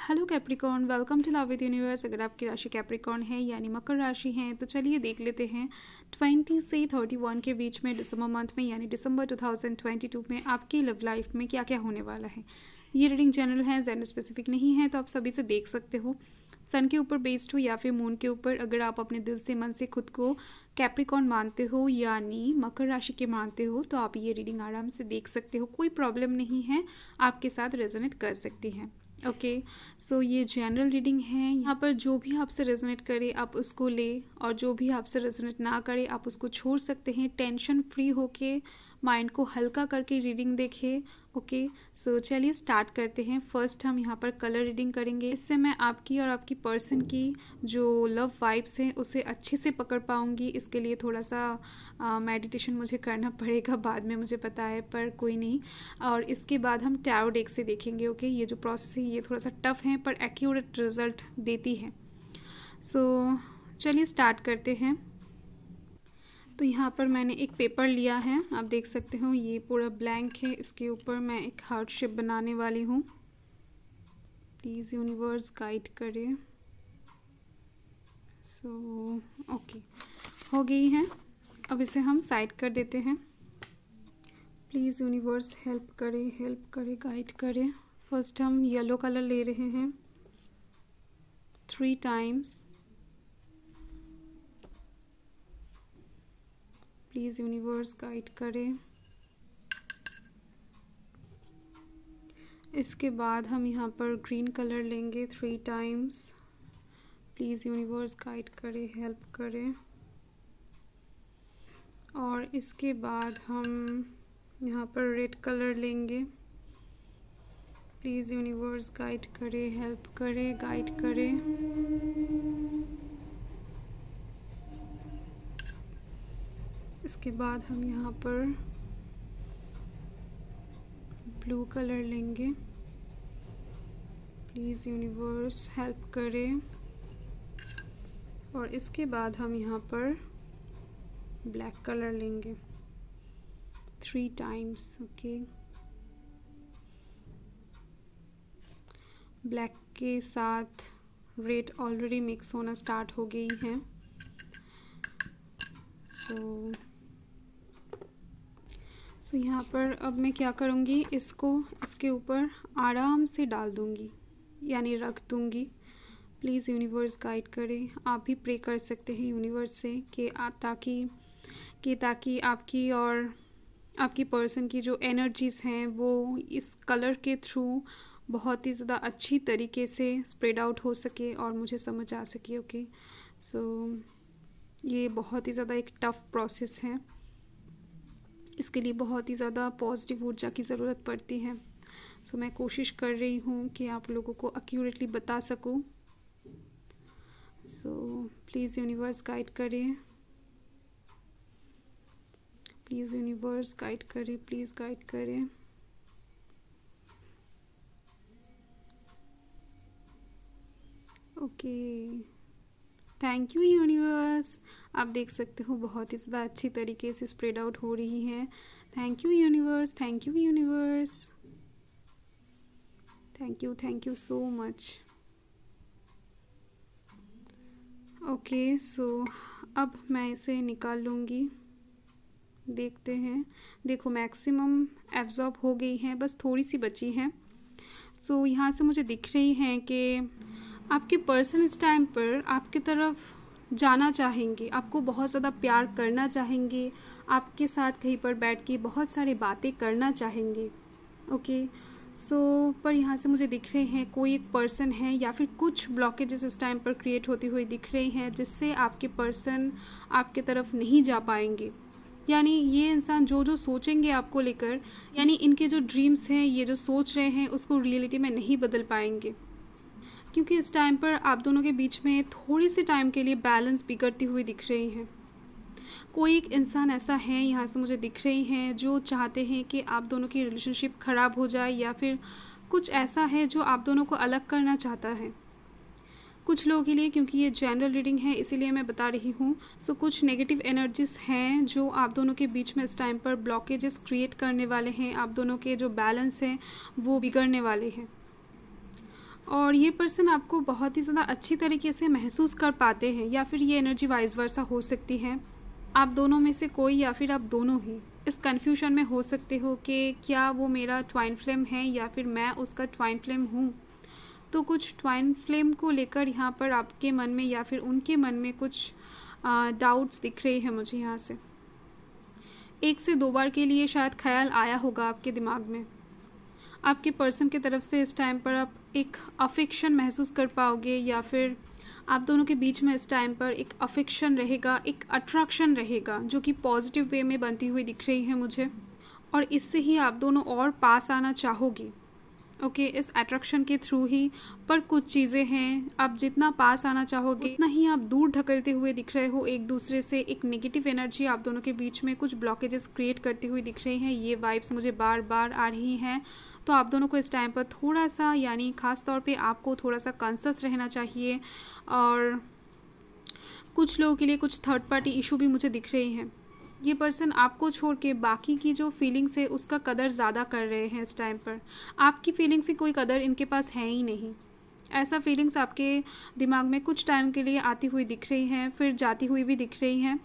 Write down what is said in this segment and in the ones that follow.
Hello Capricorn, welcome to love with universe. अगर आपकी राशि कैप्रिकॉर्न है यानी मकर राशि है तो चलिए देख लेते हैं 20 से 31 के बीच में दिसंबर मंथ में यानी दिसंबर 2022 में आपकी लव लाइफ में क्या क्या होने वाला है। ये रीडिंग जनरल है, जेंडर स्पेसिफिक नहीं है, तो आप सभी से देख सकते हो। सन के ऊपर बेस्ड हो या फिर मून के ऊपर। अगर आप अपने दिल से मन से खुद को कैप्रिकॉर्न मानते हो यानी मकर राशि के मानते हो तो आप ये रीडिंग आराम से देख सकते हो, कोई प्रॉब्लम नहीं है, आपके साथ रेजोनेट कर सकती हैं। ओके, सो ये जनरल रीडिंग है। यहाँ पर जो भी आपसे रेजोनेट करे आप उसको ले और जो भी आपसे रेजोनेट ना करे आप उसको छोड़ सकते हैं। टेंशन फ्री होके माइंड को हल्का करके रीडिंग देखें। ओके, सो चलिए स्टार्ट करते हैं। फर्स्ट हम यहाँ पर कलर रीडिंग करेंगे। इससे मैं आपकी और आपकी पर्सन की जो लव वाइब्स हैं उसे अच्छे से पकड़ पाऊँगी। इसके लिए थोड़ा सा मेडिटेशन मुझे करना पड़ेगा बाद में, मुझे पता है, पर कोई नहीं। और इसके बाद हम टैरो डेक से देखेंगे। ओके, ये जो प्रोसेस है ये थोड़ा सा टफ है पर एक्यूरेट रिजल्ट देती है। सो चलिए स्टार्ट करते हैं। तो यहाँ पर मैंने एक पेपर लिया है, आप देख सकते हो ये पूरा ब्लैंक है। इसके ऊपर मैं एक हार्ट शेप बनाने वाली हूँ। प्लीज़ यूनिवर्स गाइड करे। सो ओके, हो गई है। अब इसे हम साइड कर देते हैं। प्लीज़ यूनिवर्स हेल्प करे, गाइड करे। फर्स्ट हम येलो कलर ले रहे हैं 3 टाइम्स। प्लीज़ यूनिवर्स गाइड करे। इसके बाद हम यहाँ पर ग्रीन कलर लेंगे 3 टाइम्स। प्लीज़ यूनिवर्स गाइड करे, हेल्प करे। और इसके बाद हम यहाँ पर रेड कलर लेंगे। प्लीज़ यूनिवर्स गाइड करे, हेल्प करे, गाइड करे। इसके बाद हम यहाँ पर ब्लू कलर लेंगे। प्लीज़ यूनिवर्स हेल्प करे। और इसके बाद हम यहाँ पर ब्लैक कलर लेंगे 3 टाइम्स। ओके, ब्लैक के साथ रेड ऑलरेडी मिक्स होना स्टार्ट हो गई है। सो यहाँ पर अब मैं क्या करूँगी, इसको इसके ऊपर आराम से डाल दूँगी यानी रख दूँगी। प्लीज़ यूनिवर्स गाइड करे। आप भी प्रे कर सकते हैं यूनिवर्स से कि ताकि आपकी और आपकी पर्सन की जो एनर्जीज़ हैं वो इस कलर के थ्रू बहुत ही ज़्यादा अच्छी तरीके से स्प्रेड आउट हो सके और मुझे समझ आ सके। ओके, सो ये बहुत ही ज़्यादा एक टफ प्रोसेस है, इसके लिए बहुत ही ज़्यादा पॉजिटिव ऊर्जा की ज़रूरत पड़ती है। सो मैं कोशिश कर रही हूँ कि आप लोगों को एक्यूरेटली बता सकूँ। सो प्लीज़ यूनिवर्स गाइड करिए, प्लीज़ यूनिवर्स गाइड करिए, प्लीज़ गाइड करिए। Okay, thank you universe. आप देख सकते हो बहुत ही ज़्यादा अच्छी तरीके से स्प्रेड आउट हो रही है। Thank you universe, thank you universe, thank you so much. Okay, so अब मैं इसे निकाल लूँगी। देखते हैं, देखो मैक्सिमम एब्जॉर्ब हो गई हैं, बस थोड़ी सी बची हैं। सो यहाँ से मुझे दिख रही हैं कि आपके पर्सन इस टाइम पर आपकी तरफ जाना चाहेंगे, आपको बहुत ज़्यादा प्यार करना चाहेंगे, आपके साथ कहीं पर बैठ के बहुत सारी बातें करना चाहेंगे। ओके, सो पर यहाँ से मुझे दिख रहे हैं कोई एक पर्सन है या फिर कुछ ब्लॉकेजेस इस टाइम पर क्रिएट होती हुई दिख रही हैं जिससे आपके पर्सन आपके तरफ नहीं जा पाएंगे। यानी ये इंसान जो जो सोचेंगे आपको लेकर, यानी इनके जो ड्रीम्स हैं, ये जो सोच रहे हैं उसको रियलिटी में नहीं बदल पाएंगे, क्योंकि इस टाइम पर आप दोनों के बीच में थोड़ी सी टाइम के लिए बैलेंस बिगड़ती हुई दिख रही है। कोई एक इंसान ऐसा है यहाँ से मुझे दिख रही हैं जो चाहते हैं कि आप दोनों की रिलेशनशिप ख़राब हो जाए या फिर कुछ ऐसा है जो आप दोनों को अलग करना चाहता है। कुछ लोगों के लिए, क्योंकि ये जनरल रीडिंग है इसीलिए मैं बता रही हूँ। सो कुछ नेगेटिव एनर्जीज हैं जो आप दोनों के बीच में इस टाइम पर ब्लॉकेजेस क्रिएट करने वाले हैं, आप दोनों के जो बैलेंस हैं वो बिगड़ने वाले हैं। और ये पर्सन आपको बहुत ही ज़्यादा अच्छी तरीके से महसूस कर पाते हैं, या फिर ये एनर्जी वाइस वर्सा हो सकती है। आप दोनों में से कोई या फिर आप दोनों ही इस कन्फ्यूजन में हो सकते हो कि क्या वो मेरा ट्वाइन फ्लेम है या फिर मैं उसका ट्वाइन फ्लेम हूँ। तो कुछ ट्वाइन फ्लेम को लेकर यहाँ पर आपके मन में या फिर उनके मन में कुछ डाउट्स दिख रहे हैं मुझे यहाँ से। 1 से 2 बार के लिए शायद ख्याल आया होगा आपके दिमाग में। आपके पर्सन की तरफ से इस टाइम पर आप एक अफेक्शन महसूस कर पाओगे, या फिर आप दोनों के बीच में इस टाइम पर एक अफेक्शन रहेगा, एक अट्रैक्शन रहेगा जो कि पॉजिटिव वे में बनती हुई दिख रही है मुझे। और इससे ही आप दोनों और पास आना चाहोगी। ओके, इस अट्रैक्शन के थ्रू ही। पर कुछ चीज़ें हैं, आप जितना पास आना चाहोगे उतना ही आप दूर ढकलते हुए दिख रहे हो एक दूसरे से। एक नेगेटिव एनर्जी आप दोनों के बीच में कुछ ब्लॉकेजेस क्रिएट करती हुई दिख रही हैं। ये वाइब्स मुझे बार बार आ रही हैं। तो आप दोनों को इस टाइम पर थोड़ा सा, यानी ख़ास तौर पे आपको थोड़ा सा कॉन्शियस रहना चाहिए। और कुछ लोगों के लिए कुछ थर्ड पार्टी इशू भी मुझे दिख रही हैं। ये पर्सन आपको छोड़ के बाकी की जो फीलिंग्स है उसका कदर ज़्यादा कर रहे हैं इस टाइम पर। आपकी फीलिंग्स की कोई कदर इनके पास है ही नहीं। ऐसा फीलिंग्स आपके दिमाग में कुछ टाइम के लिए आती हुई दिख रही हैं, फिर जाती हुई भी दिख रही हैं,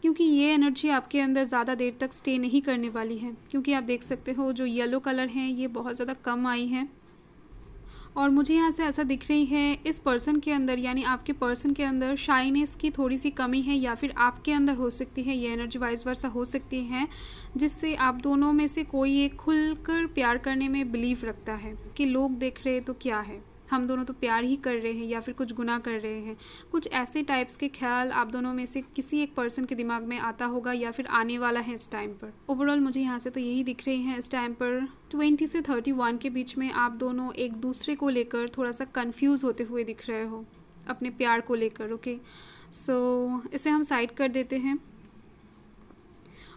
क्योंकि ये एनर्जी आपके अंदर ज़्यादा देर तक स्टे नहीं करने वाली है। क्योंकि आप देख सकते हो जो येलो कलर हैं ये बहुत ज़्यादा कम आई हैं। और मुझे यहाँ से ऐसा दिख रही है इस पर्सन के अंदर, यानी आपके पर्सन के अंदर शाइनेस की थोड़ी सी कमी है, या फिर आपके अंदर हो सकती है, ये एनर्जी वाइस वर्सा हो सकती है, जिससे आप दोनों में से कोई एक खुलकर प्यार करने में बिलीव रखता है कि लोग देख रहे तो क्या है, हम दोनों तो प्यार ही कर रहे हैं या फिर कुछ गुनाह कर रहे हैं। कुछ ऐसे टाइप्स के ख्याल आप दोनों में से किसी एक पर्सन के दिमाग में आता होगा या फिर आने वाला है इस टाइम पर। ओवरऑल मुझे यहाँ से तो यही दिख रही है इस टाइम पर। 20 से 31 के बीच में आप दोनों एक दूसरे को लेकर थोड़ा सा कन्फ्यूज़ होते हुए दिख रहे हो अपने प्यार को लेकर। ओके, सो इसे हम साइड कर देते हैं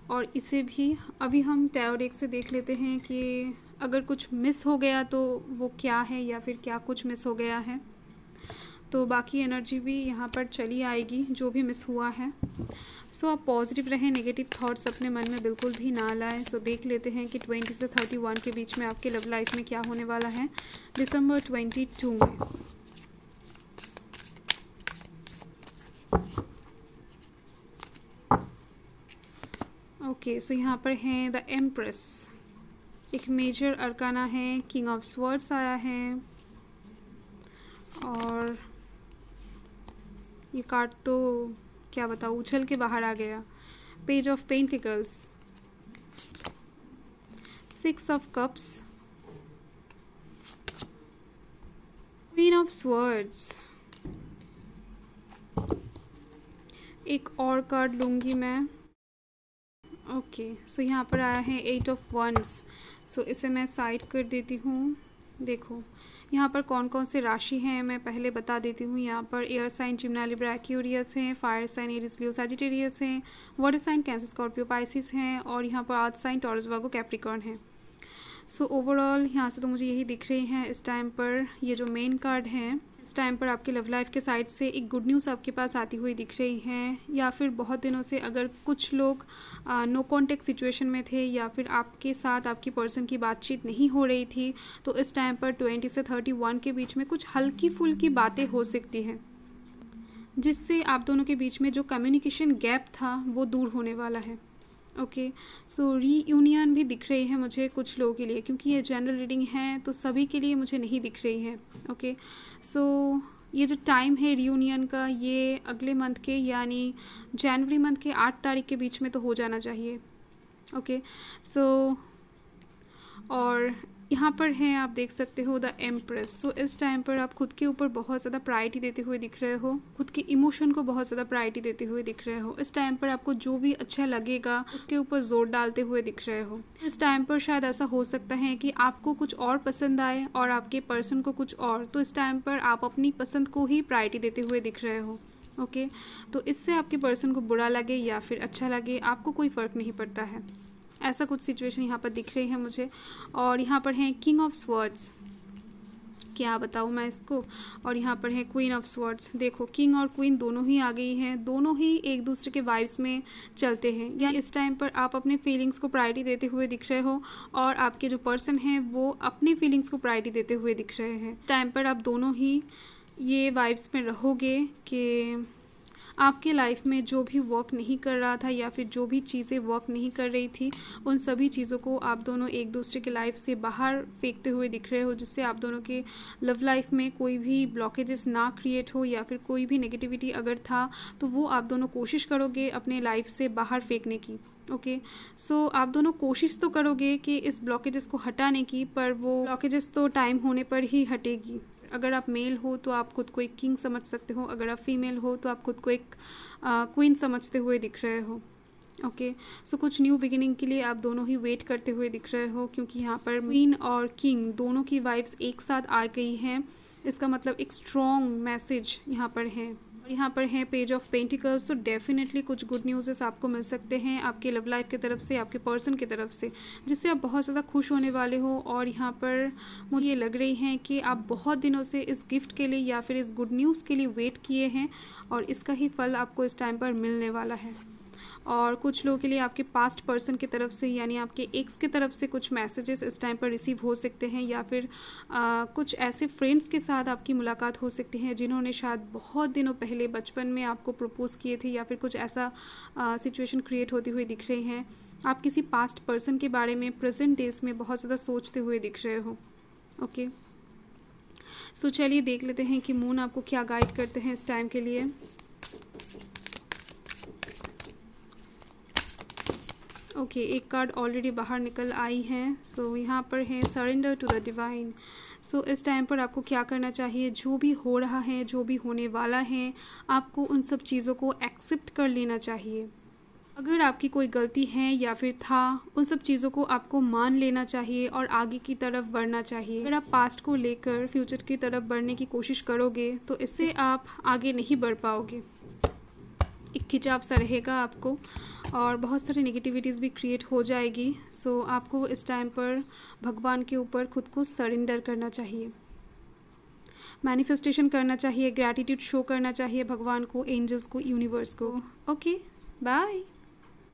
और इसे भी अभी हम टैरो डेक से देख लेते हैं कि अगर कुछ मिस हो गया तो वो क्या है, या फिर क्या कुछ मिस हो गया है। तो बाकी एनर्जी भी यहाँ पर चली आएगी जो भी मिस हुआ है। सो आप पॉजिटिव रहें, नेगेटिव थॉट्स अपने मन में बिल्कुल भी ना लाएं। सो देख लेते हैं कि 20 से 31 के बीच में आपके लव लाइफ में क्या होने वाला है दिसंबर 22 में। ओके, सो यहाँ पर हैं द एम्प्रेस, एक मेजर अरकाना है, किंग ऑफ स्वर्ड्स आया है, और ये कार्ड तो क्या बताऊँ, उछल के बाहर आ गया। Page of pentacles, 6 of cups, queen of swords. एक और कार्ड लूँगी मैं। ओके, सो यहाँ पर आया है 8 ऑफ वंड्स। सो इसे मैं साइड कर देती हूँ। देखो यहाँ पर कौन कौन से राशि हैं मैं पहले बता देती हूँ। यहाँ पर air sign Gemini Libra Aquarius हैं, fire sign Aries Leo Sagittarius हैं, water sign Cancer Scorpio Pisces हैं, और यहाँ पर earth sign Taurus Virgo Capricorn है। सो ओवरऑल यहाँ से तो मुझे यही दिख रही हैं इस टाइम पर। ये जो मेन कार्ड हैं इस टाइम पर आपके लव लाइफ के साइड से एक गुड न्यूज़ आपके पास आती हुई दिख रही हैं, या फिर बहुत दिनों से अगर कुछ लोग नो कॉन्टेक्ट सिचुएशन में थे या फिर आपके साथ आपकी पर्सन की बातचीत नहीं हो रही थी, तो इस टाइम पर 20 से 31 के बीच में कुछ हल्की फुल्की बातें हो सकती हैं, जिससे आप दोनों के बीच में जो कम्युनिकेशन गैप था वो दूर होने वाला है। ओके, सो रीयूनियन भी दिख रही है मुझे कुछ लोगों के लिए, क्योंकि ये जनरल रीडिंग है तो सभी के लिए मुझे नहीं दिख रही है। ओके, सो ये जो टाइम है रीयूनियन का ये अगले मंथ के यानी जनवरी मंथ के 8 तारीख के बीच में तो हो जाना चाहिए। ओके, सो और यहाँ पर हैं आप देख सकते हो द एम्प्रेस। सो इस टाइम पर आप खुद के ऊपर बहुत ज़्यादा प्रायोरिटी देते हुए दिख रहे हो, खुद के इमोशन को बहुत ज़्यादा प्रायोरिटी देते हुए दिख रहे हो। इस टाइम पर आपको जो भी अच्छा लगेगा उसके ऊपर जोर डालते हुए दिख रहे हो। इस टाइम पर शायद ऐसा हो सकता है कि आपको कुछ और पसंद आए और आपके पर्सन को कुछ और, तो इस टाइम पर आप अपनी पसंद को ही प्रायोरिटी देते हुए दिख रहे हो। ओके, तो इससे आपके पर्सन को बुरा लगे या फिर अच्छा लगे आपको कोई फ़र्क नहीं पड़ता है। ऐसा कुछ सिचुएशन यहाँ पर दिख रही है मुझे। और यहाँ पर हैं किंग ऑफ स्वर्ड्स। क्या बताऊँ मैं इसको। और यहाँ पर है क्वीन ऑफ स्वॉर्ड्स। देखो किंग और क्वीन दोनों ही आ गई हैं, दोनों ही एक दूसरे के वाइब्स में चलते हैं। या इस टाइम पर आप अपने फीलिंग्स को प्रायोरिटी देते हुए दिख रहे हो और आपके जो पर्सन हैं वो अपनी फीलिंग्स को प्रायोरिटी देते हुए दिख रहे हैं। इस टाइम पर आप दोनों ही ये वाइब्स में रहोगे कि आपके लाइफ में जो भी वर्क नहीं कर रहा था या फिर जो भी चीज़ें वर्क नहीं कर रही थी, उन सभी चीज़ों को आप दोनों एक दूसरे के लाइफ से बाहर फेंकते हुए दिख रहे हो, जिससे आप दोनों के लव लाइफ में कोई भी ब्लॉकेजेस ना क्रिएट हो या फिर कोई भी नेगेटिविटी अगर था तो वो आप दोनों कोशिश करोगे अपने लाइफ से बाहर फेंकने की। ओके, सो आप दोनों कोशिश तो करोगे कि इस ब्लॉकेजेस को हटाने की, पर वो ब्लॉकेजेस तो टाइम होने पर ही हटेगी। अगर आप मेल हो तो आप खुद को एक किंग समझ सकते हो, अगर आप फीमेल हो तो आप खुद को एक क्वीन समझते हुए दिख रहे हो। ओके, सो कुछ न्यू बिगिनिंग के लिए आप दोनों ही वेट करते हुए दिख रहे हो, क्योंकि यहाँ पर क्वीन और किंग दोनों की वाइब्स एक साथ आ गई हैं। इसका मतलब एक स्ट्रॉन्ग मैसेज यहाँ पर है। यहाँ पर है पेज ऑफ पेंटिकल्स। तो डेफिनेटली कुछ गुड न्यूज़ेस आपको मिल सकते हैं आपके लव लाइफ की तरफ से, आपके पर्सन की तरफ से, जिससे आप बहुत ज़्यादा खुश होने वाले हो। और यहाँ पर मुझे लग रही है कि आप बहुत दिनों से इस गिफ्ट के लिए या फिर इस गुड न्यूज़ के लिए वेट किए हैं और इसका ही फल आपको इस टाइम पर मिलने वाला है। और कुछ लोगों के लिए आपके पास्ट पर्सन की तरफ से यानी आपके एक्स की तरफ से कुछ मैसेजेस इस टाइम पर रिसीव हो सकते हैं, या फिर कुछ ऐसे फ्रेंड्स के साथ आपकी मुलाकात हो सकती है जिन्होंने शायद बहुत दिनों पहले बचपन में आपको प्रपोज़ किए थे, या फिर कुछ ऐसा सिचुएशन क्रिएट होती हुई दिख रही हैं। आप किसी पास्ट पर्सन के बारे में प्रेजेंट डेज में बहुत ज़्यादा सोचते हुए दिख रहे हो। ओके, सो चलिए देख लेते हैं कि मून आपको क्या गाइड करते हैं इस टाइम के लिए। ओके, एक कार्ड ऑलरेडी बाहर निकल आई है। सो यहाँ पर है सरेंडर टू द डिवाइन। सो इस टाइम पर आपको क्या करना चाहिए, जो भी हो रहा है, जो भी होने वाला है, आपको उन सब चीज़ों को एक्सेप्ट कर लेना चाहिए। अगर आपकी कोई गलती है या फिर था, उन सब चीज़ों को आपको मान लेना चाहिए और आगे की तरफ बढ़ना चाहिए। अगर आप पास्ट को लेकर फ्यूचर की तरफ बढ़ने की कोशिश करोगे तो इससे आप आगे नहीं बढ़ पाओगे, एक खिंचाव सा रहेगा आपको और बहुत सारी नेगेटिविटीज़ भी क्रिएट हो जाएगी। सो आपको इस टाइम पर भगवान के ऊपर खुद को सरेंडर करना चाहिए, मैनिफेस्टेशन करना चाहिए, ग्रैटिट्यूड शो करना चाहिए भगवान को, एंजल्स को, यूनिवर्स को। Okay, bye.